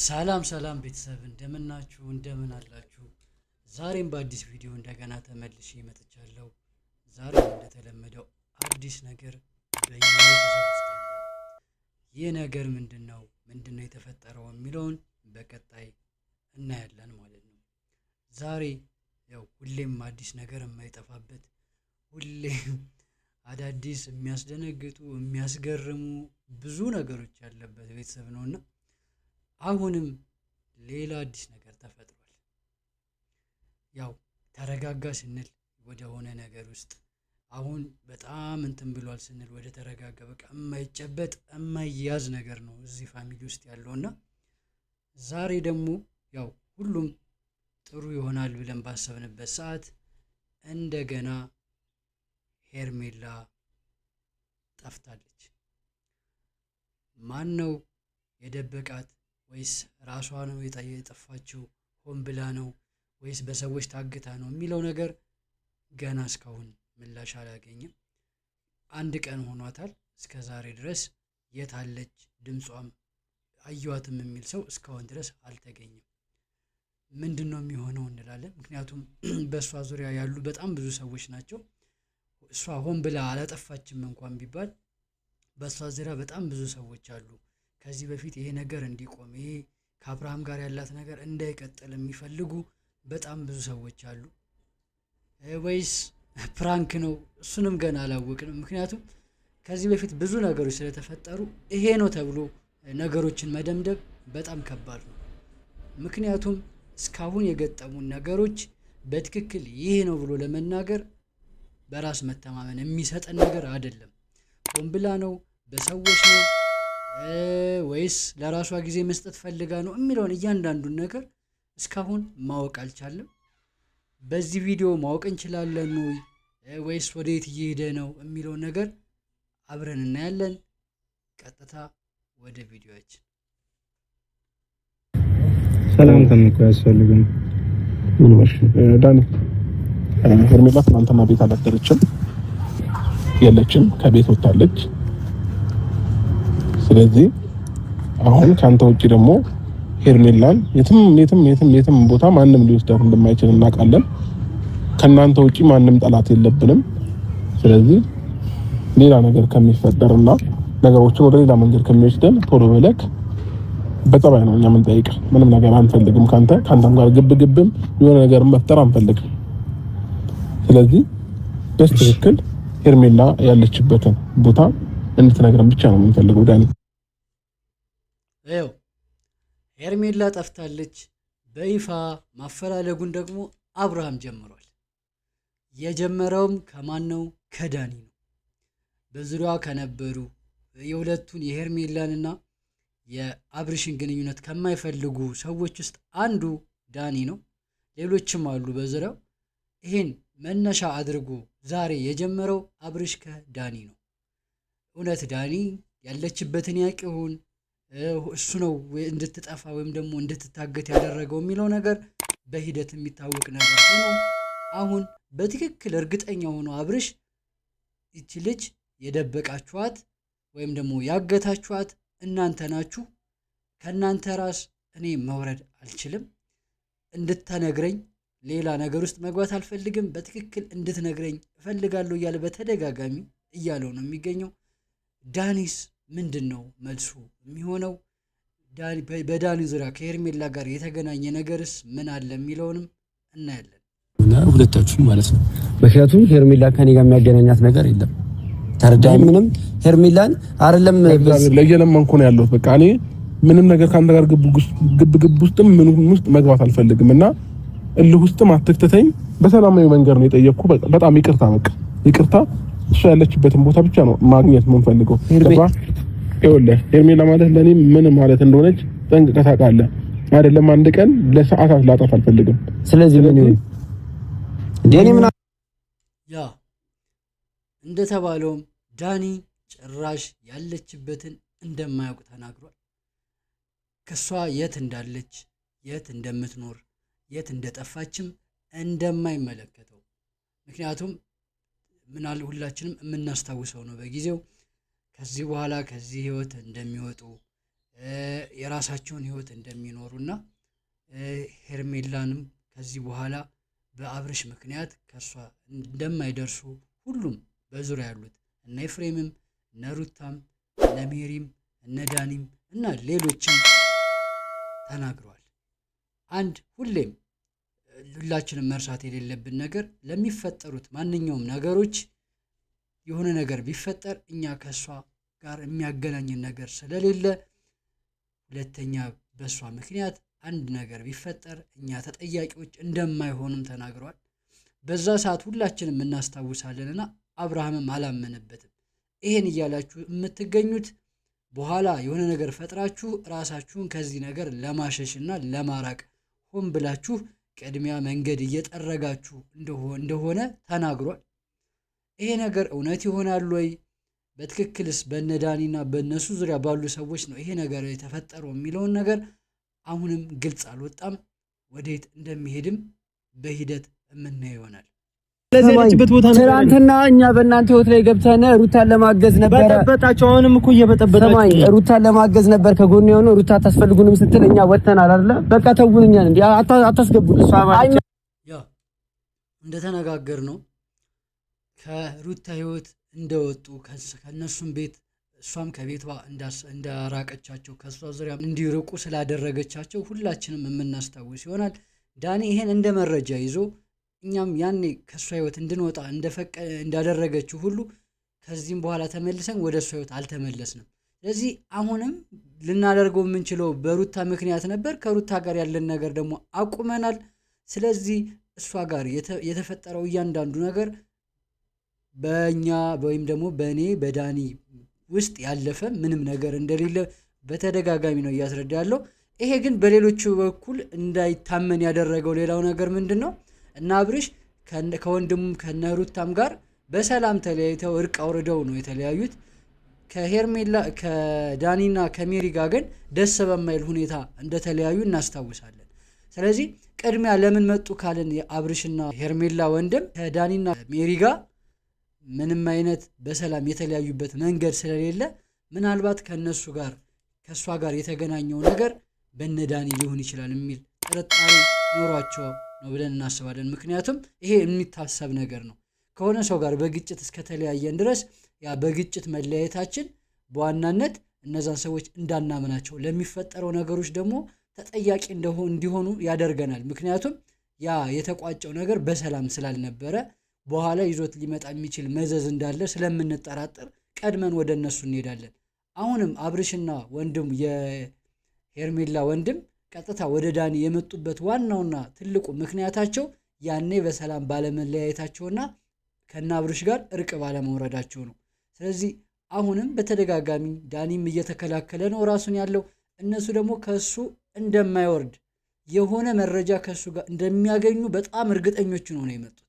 ሰላም ሰላም ቤተሰብ እንደምናችሁ እንደምን አላችሁ? ዛሬም በአዲስ ቪዲዮ እንደገና ተመልሼ መጥቻለሁ። ዛሬም እንደተለመደው አዲስ ነገር በእኛ ቤተሰብ ውስጥ አለ። ይህ ነገር ምንድነው የተፈጠረው የሚለውን በቀጣይ እናያለን ማለት ነው። ዛሬ ያው ሁሌም አዲስ ነገር የማይጠፋበት ሁሌም አዳዲስ የሚያስደነግጡ የሚያስገርሙ ብዙ ነገሮች ያለበት ቤተሰብ ነውና አሁንም ሌላ አዲስ ነገር ተፈጥሯል። ያው ተረጋጋ ስንል ወደ ሆነ ነገር ውስጥ አሁን በጣም እንትን ብሏል ስንል ወደ ተረጋጋ በቃ የማይጨበጥ የማይያዝ ነገር ነው እዚህ ፋሚሊ ውስጥ ያለውና ዛሬ ደግሞ ያው ሁሉም ጥሩ ይሆናል ብለን ባሰብንበት ሰዓት እንደገና ሄርሜላ ጠፍታለች። ማን ነው የደበቃት? ወይስ ራሷ ነው የጠፋችው? ሆን ብላ ነው ወይስ በሰዎች ታግታ ነው የሚለው ነገር ገና እስካሁን ምላሽ አላገኘም። አንድ ቀን ሆኗታል። እስከ ዛሬ ድረስ የት አለች? ድምጿም አየዋትም የሚል ሰው እስካሁን ድረስ አልተገኘም። ምንድነው የሚሆነው እንላለን። ምክንያቱም በእሷ ዙሪያ ያሉ በጣም ብዙ ሰዎች ናቸው። እሷ ሆን ብላ አላጠፋችም እንኳን ቢባል በእሷ ዙሪያ በጣም ብዙ ሰዎች አሉ። ከዚህ በፊት ይሄ ነገር እንዲቆም ይሄ ከአብርሃም ጋር ያላት ነገር እንዳይቀጥል የሚፈልጉ በጣም ብዙ ሰዎች አሉ። ወይስ ፕራንክ ነው? እሱንም ገና አላወቅንም። ምክንያቱም ከዚህ በፊት ብዙ ነገሮች ስለተፈጠሩ ይሄ ነው ተብሎ ነገሮችን መደምደም በጣም ከባድ ነው። ምክንያቱም እስካሁን የገጠሙን ነገሮች በትክክል ይሄ ነው ብሎ ለመናገር በራስ መተማመን የሚሰጠን ነገር አይደለም። ሆን ብላ ነው? በሰዎች ነው? ወይስ ለራሷ ጊዜ መስጠት ፈልጋ ነው የሚለውን እያንዳንዱን ነገር እስካሁን ማወቅ አልቻለም። በዚህ ቪዲዮ ማወቅ እንችላለን ወይስ ወዴት እየሄደ ነው የሚለውን ነገር አብረን እናያለን። ቀጥታ ወደ ቪዲዮአችን። ሰላም ተንኮ ያስፈልግም ዳኒ ሄርሜላ ትናንትና ቤት አላደረችም፣ የለችም፣ ከቤት ወጣለች። ስለዚህ አሁን ካንተ ውጪ ደግሞ ሄርሜላን የትም ቦታ ማንም ሊወስዳት እንደማይችል እናውቃለን። ከናንተ ውጪ ማንም ጠላት የለብንም። ስለዚህ ሌላ ነገር ከሚፈጠርና ነገሮችን ወደ ሌላ መንገድ ከሚወስደን ቶሎ በለክ በጠባይ ነው እኛ የምንጠይቅ። ምንም ነገር አንፈልግም ካንተም ጋር ግብግብም የሆነ ነገር መፍጠር አንፈልግም። ስለዚህ በትክክል ሄርሜላ ያለችበትን ቦታ እንድትነግረን ብቻ ነው የምንፈልገው ዳኒ። ሄርሜላ ጠፍታለች። በይፋ ማፈላለጉን ደግሞ አብርሃም ጀምሯል። የጀመረውም ከማን ነው? ከዳኒ ነው። በዙሪያዋ ከነበሩ የሁለቱን የሄርሜላንና የአብርሽን ግንኙነት ከማይፈልጉ ሰዎች ውስጥ አንዱ ዳኒ ነው። ሌሎችም አሉ በዙሪያው። ይሄን መነሻ አድርጎ ዛሬ የጀመረው አብርሽ ከዳኒ ነው። እውነት ዳኒ ያለችበትን ያውቅ ይሆን? እሱ ነው እንድትጠፋ ወይም ደግሞ እንድትታገት ያደረገው የሚለው ነገር በሂደት የሚታወቅ ነገር ሆኖ አሁን በትክክል እርግጠኛ ሆኖ አብርሽ ይቺ ልጅ የደበቃችኋት ወይም ደግሞ ያገታችኋት እናንተ ናችሁ፣ ከእናንተ ራስ እኔ መውረድ አልችልም፣ እንድትነግረኝ ሌላ ነገር ውስጥ መግባት አልፈልግም፣ በትክክል እንድትነግረኝ እፈልጋለሁ እያለ በተደጋጋሚ እያለው ነው የሚገኘው። ዳኒስ ምንድነው መልሱ የሚሆነው? በዳኒ ዙሪያ ከሄርሜላ ጋር የተገናኘ ነገርስ ምን አለ የሚለውንም እናያለን። ሁለታችሁ ማለት ነው። ምክንያቱም ሄርሜላ ከኔ ጋር የሚያገናኛት ነገር የለም። ተረዳኝ። ምንም ሄርሜላን አይደለም ለየለመንኩ ነው ያለው። በቃ እኔ ምንም ነገር ካንተ ጋር ግብ ውስጥም ምን ውስጥ መግባት አልፈልግም እና እልህ ውስጥም አትክተተኝ። በሰላማዊ መንገድ ነው የጠየቅኩ። በጣም ይቅርታ፣ በቃ ይቅርታ። እሷ ያለችበትን ቦታ ብቻ ነው ማግኘት የምንፈልገው። ይኸውልህ ሄርሜላ ማለት ለኔ ምን ማለት እንደሆነች ጠንቅቀህ ታውቃለህ አይደለም? አንድ ቀን ለሰዓታት ላጣት አልፈልግም። ስለዚህ ምን ይሁን ዳኒ ምን ያ እንደተባለውም ዳኒ ጭራሽ ያለችበትን እንደማያውቅ ተናግሯል። ከሷ የት እንዳለች፣ የት እንደምትኖር፣ የት እንደጠፋችም እንደማይመለከተው። ምክንያቱም ምናል ሁላችንም የምናስታውሰው ነው በጊዜው ከዚህ በኋላ ከዚህ ህይወት እንደሚወጡ የራሳቸውን ህይወት እንደሚኖሩና ሄርሜላንም ከዚህ በኋላ በአብርሽ ምክንያት ከሷ እንደማይደርሱ ሁሉም በዙሪያ ያሉት እነ ኤፍሬምም እነ ሩታም እነ ሜሪም እነ ዳኒም እና ሌሎችም ተናግረዋል። አንድ ሁሌም ሁላችንም መርሳት የሌለብን ነገር ለሚፈጠሩት ማንኛውም ነገሮች የሆነ ነገር ቢፈጠር እኛ ከሷ ጋር የሚያገናኝን ነገር ስለሌለ ሁለተኛ በሷ ምክንያት አንድ ነገር ቢፈጠር እኛ ተጠያቂዎች እንደማይሆኑም ተናግረዋል። በዛ ሰዓት ሁላችንም እናስታውሳለንና አብርሃምም አላመነበትም። ይሄን እያላችሁ የምትገኙት በኋላ የሆነ ነገር ፈጥራችሁ ራሳችሁን ከዚህ ነገር ለማሸሽና ለማራቅ ሆን ብላችሁ ቅድሚያ መንገድ እየጠረጋችሁ እንደሆነ ተናግሯል። ይሄ ነገር እውነት ይሆናል ወይ? በትክክልስ በነዳኒና በነሱ ዙሪያ ባሉ ሰዎች ነው ይሄ ነገር የተፈጠረው የሚለውን ነገር አሁንም ግልጽ አልወጣም። ወዴት እንደሚሄድም በሂደት የምናየው ይሆናል። ትናንትና እኛ በእናንተ ህይወት ላይ ገብተን ሩታን ለማገዝ ነበር። በጠበጣቸው አሁንም እኮ እየበጠበጣቸው ሩታን ለማገዝ ነበር። ከጎን የሆነ ሩታ አታስፈልጉንም ስትል እኛ ወጥተናል አይደለ? በቃ ተውንኛል እንዴ አታስገቡን። ያ እንደተነጋገር ነው ከሩታ ህይወት እንደወጡ ከነሱም ቤት እሷም ከቤቷ እንዳራቀቻቸው ከሷ ዙሪያ እንዲርቁ ስላደረገቻቸው ሁላችንም የምናስታውስ ይሆናል። ዳኒ ይሄን እንደ መረጃ ይዞ እኛም ያኔ ከሷ ህይወት እንድንወጣ እንዳደረገችው ሁሉ ከዚህም በኋላ ተመልሰን ወደ እሷ ህይወት አልተመለስንም። ስለዚህ አሁንም ልናደርገው የምንችለው በሩታ ምክንያት ነበር። ከሩታ ጋር ያለን ነገር ደግሞ አቁመናል። ስለዚህ እሷ ጋር የተፈጠረው እያንዳንዱ ነገር በእኛ ወይም ደግሞ በእኔ በዳኒ ውስጥ ያለፈ ምንም ነገር እንደሌለ በተደጋጋሚ ነው እያስረዳ ያለው። ይሄ ግን በሌሎቹ በኩል እንዳይታመን ያደረገው ሌላው ነገር ምንድን ነው? እና አብርሽ ከወንድሙም ከነሩታም ጋር በሰላም ተለያይተው እርቅ አውርደው ነው የተለያዩት። ከሄርሜላ ከዳኒና ከሜሪ ጋር ግን ደስ በማይል ሁኔታ እንደተለያዩ እናስታውሳለን። ስለዚህ ቅድሚያ ለምን መጡ ካልን የአብርሽና ሄርሜላ ወንድም ከዳኒና ሜሪ ጋር ምንም አይነት በሰላም የተለያዩበት መንገድ ስለሌለ ምናልባት ከነሱ ጋር ከሷ ጋር የተገናኘው ነገር በነዳኒ ሊሆን ይችላል የሚል ጥርጣሬ ኖሯቸው ነው ብለን እናስባለን። ምክንያቱም ይሄ የሚታሰብ ነገር ነው። ከሆነ ሰው ጋር በግጭት እስከተለያየን ድረስ ያ በግጭት መለያየታችን በዋናነት እነዛን ሰዎች እንዳናምናቸው ለሚፈጠረው ነገሮች ደግሞ ተጠያቂ እንዲሆኑ ያደርገናል። ምክንያቱም ያ የተቋጨው ነገር በሰላም ስላልነበረ በኋላ ይዞት ሊመጣ የሚችል መዘዝ እንዳለ ስለምንጠራጠር ቀድመን ወደ እነሱ እንሄዳለን። አሁንም አብርሽና ወንድም የሄርሜላ ወንድም ቀጥታ ወደ ዳኒ የመጡበት ዋናውና ትልቁ ምክንያታቸው ያኔ በሰላም ባለመለያየታቸውና ከነ አብርሽ ጋር እርቅ ባለመውረዳቸው ነው። ስለዚህ አሁንም በተደጋጋሚ ዳኒም እየተከላከለ ነው ራሱን ያለው። እነሱ ደግሞ ከሱ እንደማይወርድ የሆነ መረጃ ከሱ ጋር እንደሚያገኙ በጣም እርግጠኞች ነው የመጡት።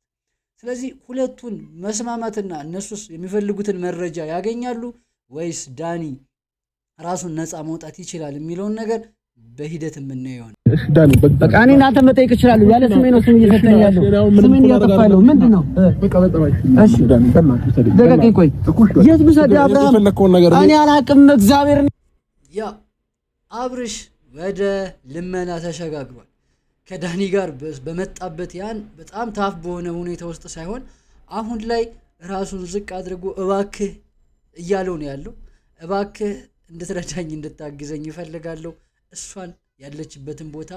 ስለዚህ ሁለቱን መስማማትና እነሱስ የሚፈልጉትን መረጃ ያገኛሉ ወይስ ዳኒ ራሱን ነፃ መውጣት ይችላል የሚለውን ነገር በሂደት የምናየው ነው። ዳኒ በቃ እኔ እናንተ መጠየቅ ይችላል ያለ ስሜ ነው ስም እየሰጠኝ ያለው ስሜን እያጠፋለሁ ምንድነው? በቃ በጣም እሺ ዳኒ ተናኩ ደቂቃ ቆይ የት ብሰድ አብርሃም እኔ አላቅም እግዚአብሔር ያ አብርሽ ወደ ልመና ተሸጋግሯል። ከዳኒ ጋር በመጣበት ያን በጣም ታፍ በሆነ ሁኔታ ውስጥ ሳይሆን አሁን ላይ ራሱን ዝቅ አድርጎ እባክህ እያለው ነው ያለው። እባክህ እንድትረዳኝ እንድታግዘኝ ይፈልጋለሁ። እሷን ያለችበትን ቦታ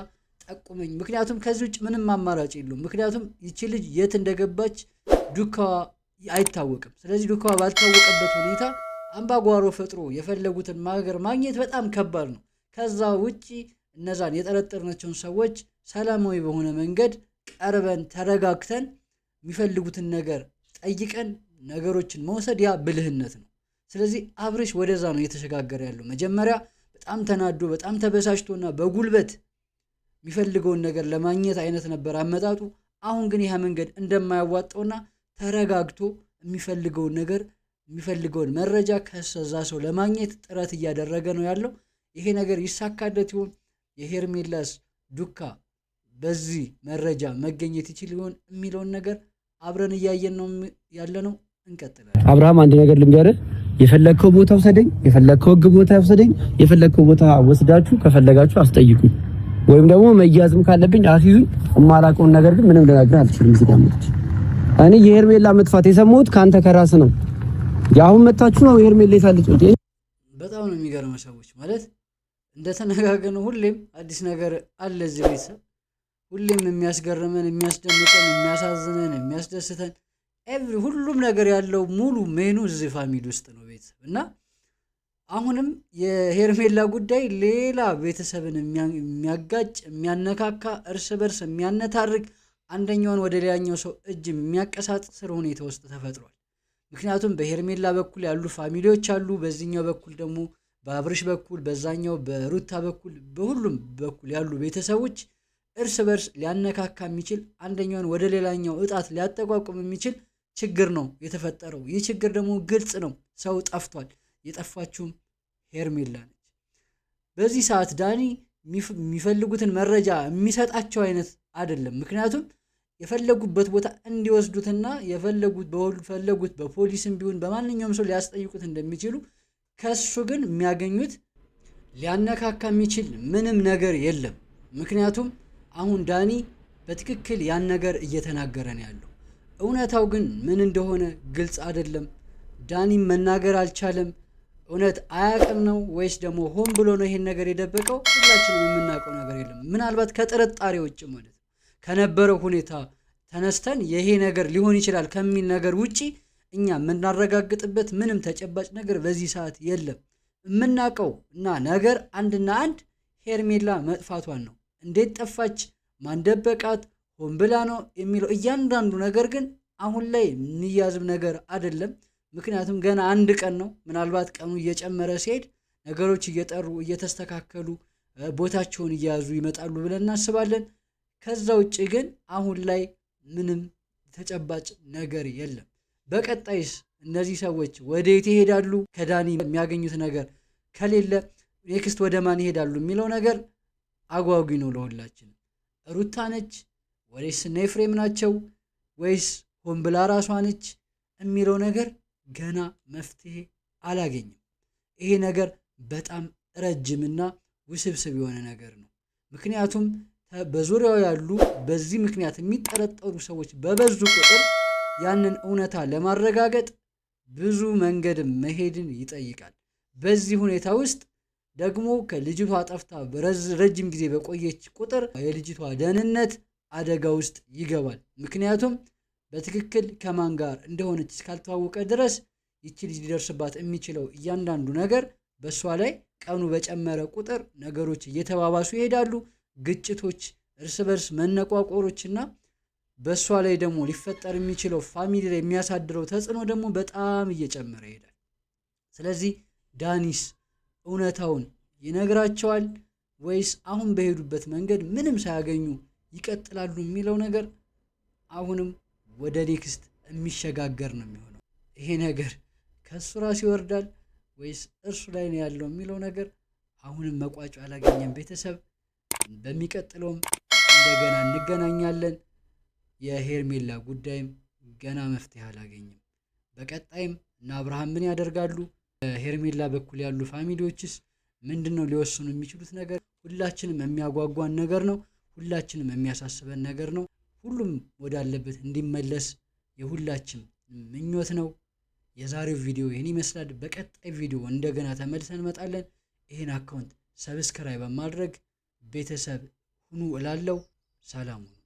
ጠቁመኝ። ምክንያቱም ከዚህ ውጭ ምንም አማራጭ የለውም። ምክንያቱም ይቺ ልጅ የት እንደገባች ዱካዋ አይታወቅም። ስለዚህ ዱካዋ ባልታወቀበት ሁኔታ አምባጓሮ ፈጥሮ የፈለጉትን ማገር ማግኘት በጣም ከባድ ነው። ከዛ ውጪ እነዛን የጠረጠርናቸውን ሰዎች ሰላማዊ በሆነ መንገድ ቀርበን ተረጋግተን የሚፈልጉትን ነገር ጠይቀን ነገሮችን መውሰድ ያ ብልህነት ነው። ስለዚህ አብርሽ ወደዛ ነው እየተሸጋገረ ያለው። መጀመሪያ በጣም ተናዶ በጣም ተበሳጭቶና በጉልበት የሚፈልገውን ነገር ለማግኘት አይነት ነበር አመጣጡ። አሁን ግን ይህ መንገድ እንደማያዋጣውና ተረጋግቶ የሚፈልገውን ነገር የሚፈልገውን መረጃ ከዛ ሰው ለማግኘት ጥረት እያደረገ ነው ያለው። ይሄ ነገር ይሳካለት ይሆን? የሄርሜላስ ዱካ በዚህ መረጃ መገኘት ይችል ይሆን የሚለውን ነገር አብረን እያየን ነው ያለነው። እንቀጥላለን። አብርሃም አንድ ነገር ልንገርህ፣ የፈለከው ቦታ ወሰደኝ፣ የፈለከው ህግ ቦታ ወሰደኝ፣ የፈለከው ቦታ ወስዳችሁ ከፈለጋችሁ አስጠይቁኝ፣ ወይም ደግሞ መያዝም ካለብኝ አስይዙኝ። የማላውቀውን ነገር ግን ምንም ልነግርህ አልችልም። እዚህ ጋር እኔ የሄርሜላ መጥፋት የሰማሁት ካንተ ከራስ ነው። ያሁን መጣችሁ ነው የሄርሜላ የታለች። በጣም ነው የሚገርመው ሰዎች ማለት እንደተነጋገርነው ሁሌም አዲስ ነገር አለ እዚህ ቤተሰብ። ሁሌም የሚያስገርመን፣ የሚያስደንቀን፣ የሚያሳዝነን፣ የሚያስደስተን ሁሉም ነገር ያለው ሙሉ ሜኑ እዚህ ፋሚሊ ውስጥ ነው ቤተሰብ። እና አሁንም የሄርሜላ ጉዳይ ሌላ ቤተሰብን የሚያጋጭ፣ የሚያነካካ፣ እርስ በርስ የሚያነታርክ፣ አንደኛውን ወደ ሌላኛው ሰው እጅ የሚያቀሳጥር ሁኔታ ውስጥ ተፈጥሯል። ምክንያቱም በሄርሜላ በኩል ያሉ ፋሚሊዎች አሉ፣ በዚህኛው በኩል ደግሞ በአብርሽ በኩል፣ በዛኛው በሩታ በኩል፣ በሁሉም በኩል ያሉ ቤተሰቦች እርስ በርስ ሊያነካካ የሚችል አንደኛውን ወደ ሌላኛው እጣት ሊያጠቋቁም የሚችል ችግር ነው የተፈጠረው። ይህ ችግር ደግሞ ግልጽ ነው። ሰው ጠፍቷል። የጠፋችውም ሄርሜላ ነች። በዚህ ሰዓት ዳኒ የሚፈልጉትን መረጃ የሚሰጣቸው አይነት አይደለም። ምክንያቱም የፈለጉበት ቦታ እንዲወስዱትና የፈለጉት በፖሊስም ቢሆን በማንኛውም ሰው ሊያስጠይቁት እንደሚችሉ፣ ከሱ ግን የሚያገኙት ሊያነካካ የሚችል ምንም ነገር የለም። ምክንያቱም አሁን ዳኒ በትክክል ያን ነገር እየተናገረ ነው ያለው። እውነታው ግን ምን እንደሆነ ግልጽ አይደለም። ዳኒም መናገር አልቻለም። እውነት አያውቅም ነው ወይስ ደግሞ ሆን ብሎ ነው ይሄን ነገር የደበቀው? ሁላችንም የምናውቀው ነገር የለም። ምናልባት ከጥርጣሬ ውጭ ማለት ነው ከነበረው ሁኔታ ተነስተን ይሄ ነገር ሊሆን ይችላል ከሚል ነገር ውጪ እኛ የምናረጋግጥበት ምንም ተጨባጭ ነገር በዚህ ሰዓት የለም። የምናውቀው እና ነገር አንድና አንድ ሄርሜላ መጥፋቷን ነው። እንዴት ጠፋች፣ ማን ደበቃት፣ ሆን ብላ ነው የሚለው እያንዳንዱ ነገር ግን አሁን ላይ የሚያዝም ነገር አይደለም። ምክንያቱም ገና አንድ ቀን ነው። ምናልባት ቀኑ እየጨመረ ሲሄድ ነገሮች እየጠሩ እየተስተካከሉ ቦታቸውን እየያዙ ይመጣሉ ብለን እናስባለን። ከዛ ውጭ ግን አሁን ላይ ምንም ተጨባጭ ነገር የለም። በቀጣይስ እነዚህ ሰዎች ወዴት ይሄዳሉ? ከዳኒ የሚያገኙት ነገር ከሌለ ኔክስት ወደ ማን ይሄዳሉ የሚለው ነገር አጓጊ ነው ለሁላችን። ሩታ ነች ወይስ ኤፍሬም ናቸው ወይስ ሆን ብላ ራሷ ነች የሚለው ነገር ገና መፍትሄ አላገኝም። ይሄ ነገር በጣም ረጅምና ውስብስብ የሆነ ነገር ነው። ምክንያቱም በዙሪያው ያሉ በዚህ ምክንያት የሚጠረጠሩ ሰዎች በበዙ ቁጥር ያንን እውነታ ለማረጋገጥ ብዙ መንገድ መሄድን ይጠይቃል። በዚህ ሁኔታ ውስጥ ደግሞ ከልጅቷ ጠፍታ ረጅም ጊዜ በቆየች ቁጥር የልጅቷ ደህንነት አደጋ ውስጥ ይገባል። ምክንያቱም በትክክል ከማን ጋር እንደሆነች እስካልተዋወቀ ድረስ ይቺ ልጅ ሊደርስባት የሚችለው እያንዳንዱ ነገር በእሷ ላይ ቀኑ በጨመረ ቁጥር ነገሮች እየተባባሱ ይሄዳሉ። ግጭቶች፣ እርስ በርስ መነቋቆሮችና በእሷ ላይ ደግሞ ሊፈጠር የሚችለው ፋሚሊ ላይ የሚያሳድረው ተጽዕኖ ደግሞ በጣም እየጨመረ ይሄዳል። ስለዚህ ዳኒስ እውነታውን ይነግራቸዋል ወይስ አሁን በሄዱበት መንገድ ምንም ሳያገኙ ይቀጥላሉ የሚለው ነገር አሁንም ወደ ኔክስት የሚሸጋገር ነው የሚሆነው። ይሄ ነገር ከእሱ ራስ ይወርዳል ወይስ እርሱ ላይ ነው ያለው የሚለው ነገር አሁንም መቋጫ አላገኘም። ቤተሰብ በሚቀጥለውም እንደገና እንገናኛለን። የሄርሜላ ጉዳይም ገና መፍትሄ አላገኘም። በቀጣይም እና አብርሃም ምን ያደርጋሉ? ሄርሜላ በኩል ያሉ ፋሚሊዎችስ ምንድነው ሊወስኑ የሚችሉት ነገር? ሁላችንም የሚያጓጓን ነገር ነው። ሁላችንም የሚያሳስበን ነገር ነው። ሁሉም ወዳለበት እንዲመለስ የሁላችን ምኞት ነው። የዛሬው ቪዲዮ ይህን ይመስላል። በቀጣይ ቪዲዮ እንደገና ተመልሰን እንመጣለን። ይህን አካውንት ሰብስክራይብ በማድረግ ቤተሰብ ሁኑ እላለሁ። ሰላም ሁኑ።